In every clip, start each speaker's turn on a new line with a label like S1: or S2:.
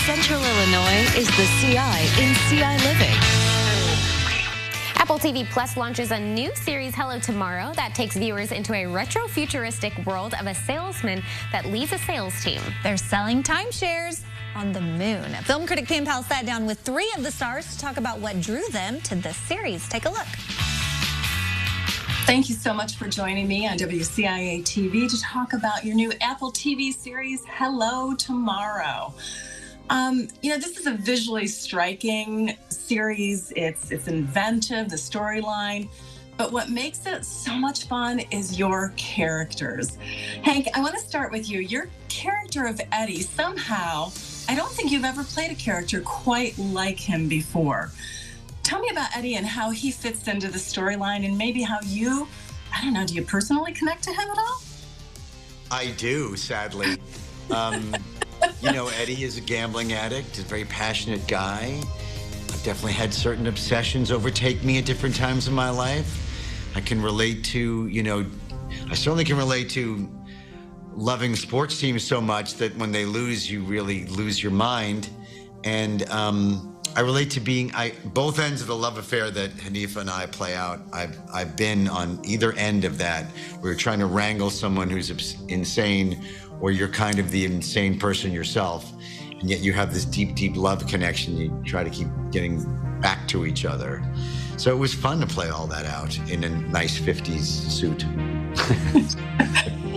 S1: Central Illinois is the CI in ciLiving.
S2: Apple TV Plus launches a new series, Hello Tomorrow, that takes viewers into a retro-futuristic world of a salesman that leads a sales team.
S3: They're selling timeshares on the moon. Film critic Pam Powell sat down with 3 of the stars to talk about what drew them to this series. Take a look.
S4: Thank you so much for joining me on WCIA TV to talk about your new Apple TV series, Hello Tomorrow. This is a visually striking series. It's inventive, the storyline, but what makes it so much fun is your characters. Hank, I want to start with you. Your character of Eddie, somehow, I don't think you've ever played a character quite like him before. Tell me about Eddie and how he fits into the storyline, and maybe how you, I don't know, do you personally connect to him at all?
S5: I do, sadly. Eddie is a gambling addict, a very passionate guy. I've definitely had certain obsessions overtake me at different times in my life. I can relate to, I certainly can relate to loving sports teams so much that when they lose, you really lose your mind. And I relate to being both ends of the love affair that Hanifa and I play out. I've been on either end of that. We're trying to wrangle someone who's insane, or you're kind of the insane person yourself, and yet you have this deep, deep love connection. You try to keep getting back to each other. So it was fun to play all that out in a nice 50s suit.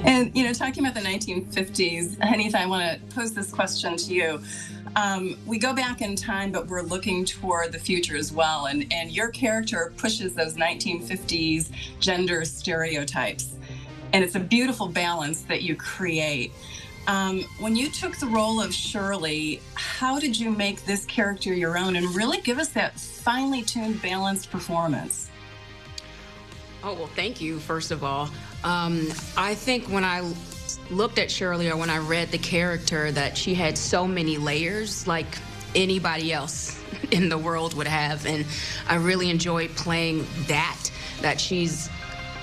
S4: And, talking about the 1950s, Hanifa, I want to pose this question to you. We go back in time, but we're looking toward the future as well. And your character pushes those 1950s gender stereotypes. And it's a beautiful balance that you create. When you took the role of Shirley, how did you make this character your own and really give us that finely tuned, balanced performance?
S6: Oh, well, thank you, first of all. I think when I looked at Shirley, or when I read the character, that she had so many layers like anybody else in the world would have. And I really enjoyed playing that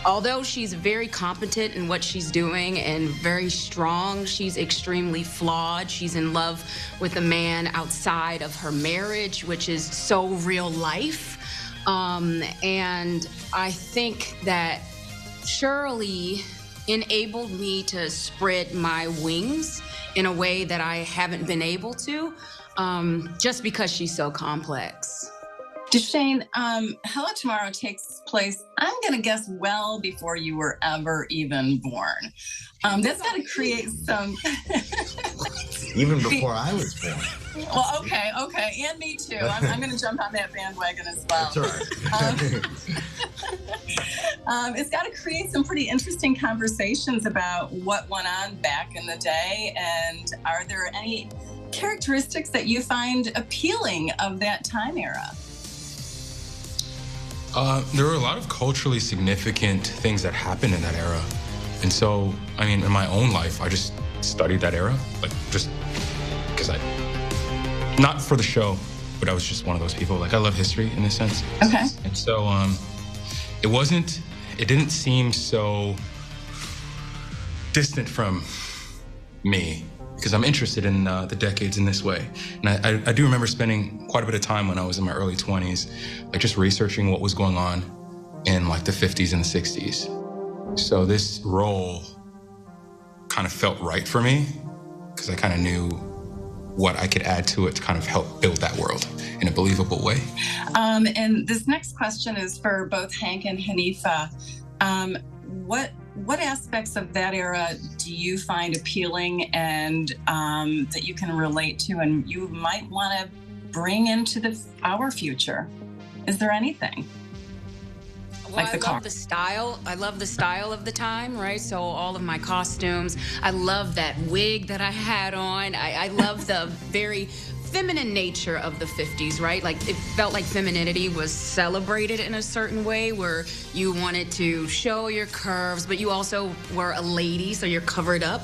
S6: although she's very competent in what she's doing and very strong, she's extremely flawed. She's in love with a man outside of her marriage, which is so real life. And I think that Shirley enabled me to spread my wings in a way that I haven't been able to, just because she's so complex.
S4: Deshane, Hello Tomorrow takes place, I'm going to guess, well before you were ever even born. That's got to create some...
S5: Even before I was born.
S4: Well, okay, and me too. I'm going to jump on that bandwagon as well.
S5: That's all right.
S4: It's got to create some pretty interesting conversations about what went on back in the day. And are there any characteristics that you find appealing of that time era?
S7: There were a lot of culturally significant things that happened in that era. And so, in my own life, I just studied that era, just because not for the show, but I was just one of those people. I love history in this sense.
S4: Okay.
S7: And so, it didn't seem so distant from me, because I'm interested in the decades in this way. And I do remember spending quite a bit of time when I was in my early 20s, just researching what was going on in the 50s and the 60s. So this role kind of felt right for me, because I kind of knew what I could add to it to kind of help build that world in a believable way.
S4: And this next question is for both Hank and Hanifa. What aspects of that era do you find appealing and that you can relate to and you might want to bring into our future? Is there anything?
S6: Well, I love the style. I love the style of the time, right? So all of my costumes. I love that wig that I had on. I love the very feminine nature of the 50s, right? It felt like femininity was celebrated in a certain way, where you wanted to show your curves, but you also were a lady, so you're covered up,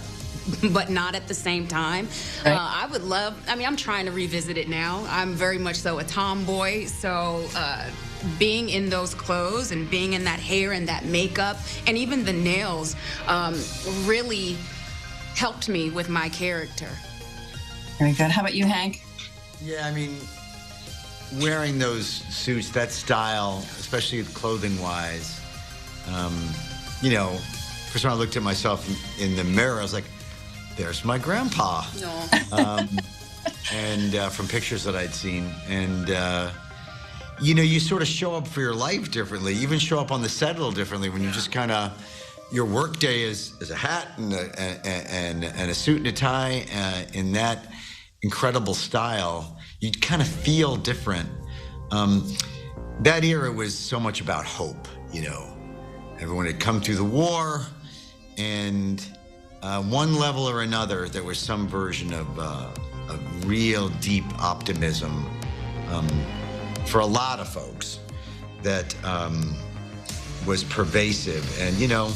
S6: but not at the same time. Right. I would love, I'm trying to revisit it now. I'm very much so a tomboy, so being in those clothes and being in that hair and that makeup and even the nails really helped me with my character.
S4: Very good. How about you, Hank?
S5: Yeah, I mean, wearing those suits, that style, especially clothing-wise, you know, first time I looked at myself in the mirror, I was like, there's my grandpa.
S6: No.
S5: And from pictures that I'd seen. And, you know, you sort of show up for your life differently. You even show up on the set a little differently when you just kind of, your work day is a hat and a suit and a tie in that incredible style. You kind of feel different. That era was so much about hope, you know. Everyone had come through the war, and one level or another, there was some version of real deep optimism for a lot of folks that was pervasive, and you know,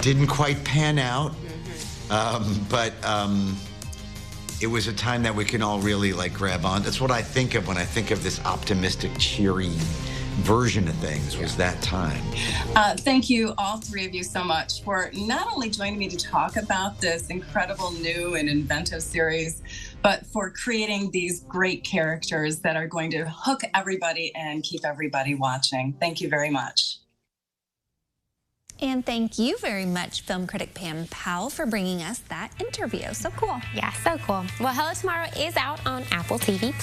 S5: didn't quite pan out, but it was a time that we can all really like grab on. That's what I think of when I think of this optimistic, cheery version of things, was that time.
S4: Thank you, all three of you, so much for not only joining me to talk about this incredible new and inventive series, but for creating these great characters that are going to hook everybody and keep everybody watching. Thank you very much.
S3: And thank you very much, film critic Pam Powell, for bringing us that interview. So cool.
S2: Yeah, so cool. Well, Hello Tomorrow is out on Apple TV+.